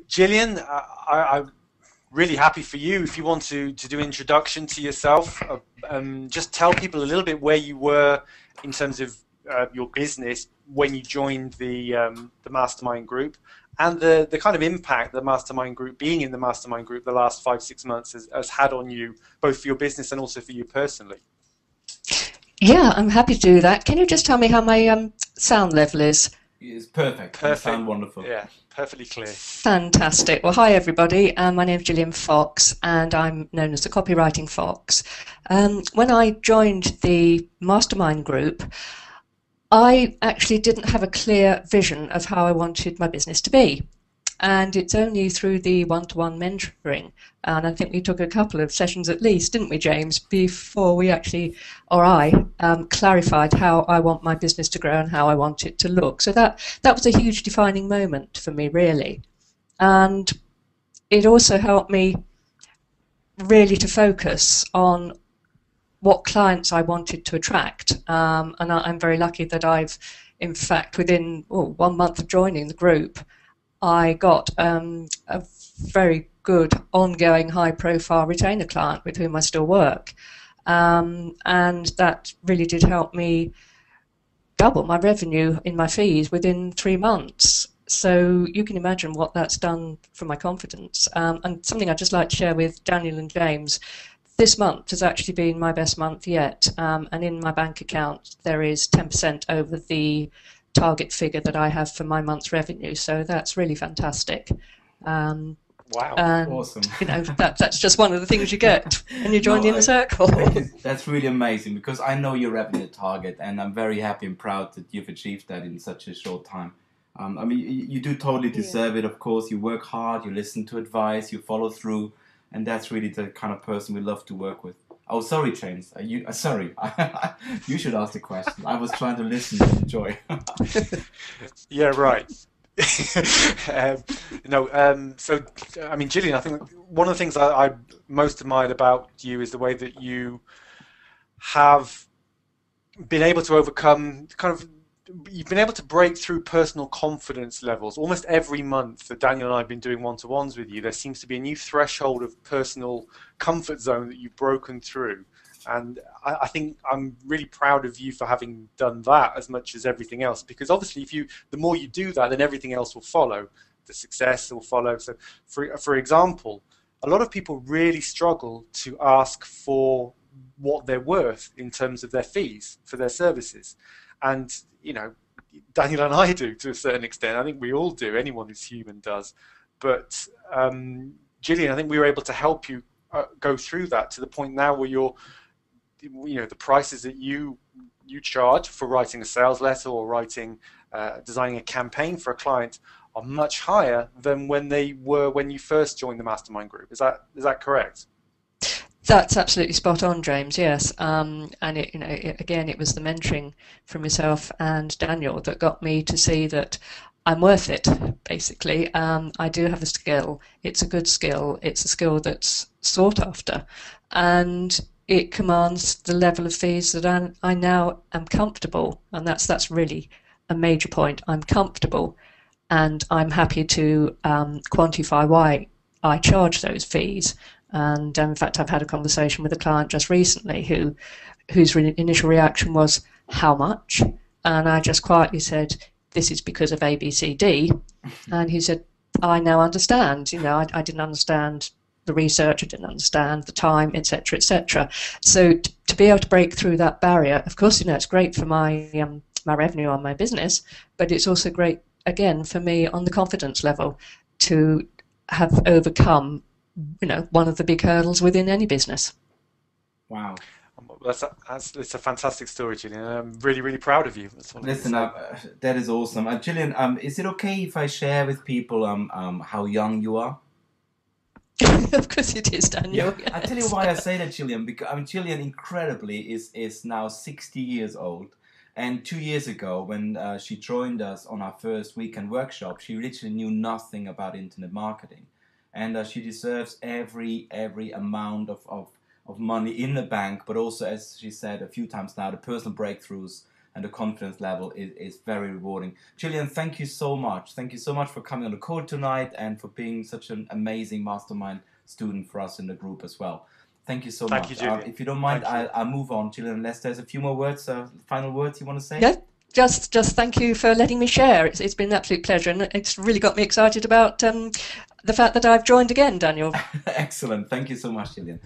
Gillian, I'm really happy for you. If you want to do an introduction to yourself, just tell people a little bit where you were in terms of your business when you joined the mastermind group, and the kind of impact the mastermind group, being in the mastermind group the last 5-6 months, has had on you, both for your business and also for you personally. Yeah, I'm happy to do that. Can you just tell me how my sound level is? It's perfect. You Perfect. sound wonderful. Yeah, perfectly clear. Fantastic. Well, hi everybody. My name is Gillian Fox, and I'm known as the Copywriting Fox. When I joined the mastermind group, I actually didn't have a clear vision of how I wanted my business to be. And it's only through the one-to-one mentoring, and I think we took a couple of sessions at least, didn't we, James, before we actually, or I, clarified how I want my business to grow and how I want it to look. So that was a huge defining moment for me, really. And it also helped me really to focus on what clients I wanted to attract. And I'm very lucky that I've, in fact, within 1 month of joining the group, I got a very good ongoing high-profile retainer client with whom I still work. And that really did help me double my revenue in my fees within 3 months. So you can imagine what that's done for my confidence. And something I'd just like to share with Daniel and James, this month has actually been my best month yet. And in my bank account, there is 10% over the target figure that I have for my month's revenue. So that's really fantastic. Wow. And, Awesome. that's just one of the things you get when you join the inner circle. That's really amazing, because I know your revenue target, and I'm very happy and proud that you've achieved that in such a short time. I mean, you do totally deserve it, of course. You work hard, you listen to advice, you follow through, and that's really the kind of person we love to work with. Oh, sorry, James. Sorry. You should ask the question. I was trying to listen and enjoy. Yeah, right. So, I mean, Gillian, I think one of the things I most admired about you is the way that you have been able to overcome you've been able to break through personal confidence levels. Almost every month that Daniel and I have been doing one-to-ones with you, there seems to be a new threshold of personal comfort zone that you've broken through. And I think I'm really proud of you for having done that as much as everything else, because obviously the more you do that, then everything else will follow. The success will follow. So for example, a lot of people really struggle to ask for what they're worth in terms of their fees for their services. And, Daniel and I do to a certain extent. I think we all do. Anyone who's human does. But Gillian, I think we were able to help you go through that to the point now where the prices that you charge for writing a sales letter or designing a campaign for a client are much higher than when they were when you first joined the mastermind group. Is that correct? That's absolutely spot on, James. Yes, and it was the mentoring from yourself and Daniel that got me to see that I'm worth it. Basically, I do have a skill. It's a good skill. It's a skill that's sought after, and it commands the level of fees that I now am comfortable, and that's really a major point. I'm comfortable, and I'm happy to quantify why I charge those fees. And in fact, I've had a conversation with a client just recently whose initial reaction was, "How much?" And I just quietly said, "This is because of A, B, C, D." And he said, "I now understand. I didn't understand the research, I didn't understand the time, etc., etc." So to be able to break through that barrier, of course, it's great for my revenue on my business, but it's also great again for me on the confidence level to have overcome one of the big hurdles within any business. Wow. It's a fantastic story, Gillian. I'm really, really proud of you. Listen, that is awesome. Gillian, is it okay if I share with people how young you are? Of course it is, Daniel. Yeah. I tell you why I say that, Gillian, because Gillian incredibly is now 60 years old. And 2 years ago, when she joined us on our first weekend workshop, she literally knew nothing about internet marketing. And she deserves every amount of money in the bank, but also, as she said a few times now, the personal breakthroughs and the confidence level is very rewarding. Gillian, thank you so much. Thank you so much for coming on the call tonight and for being such an amazing mastermind student for us in the group as well. Thank you so much. You, Gillian. If you don't mind, I'll move on, Gillian, unless there's a few more words, final words you want to say? Yeah, just thank you for letting me share. It's been an absolute pleasure, and it's really got me excited about the fact that I've joined again, Daniel. Excellent. Thank you so much, Gillian.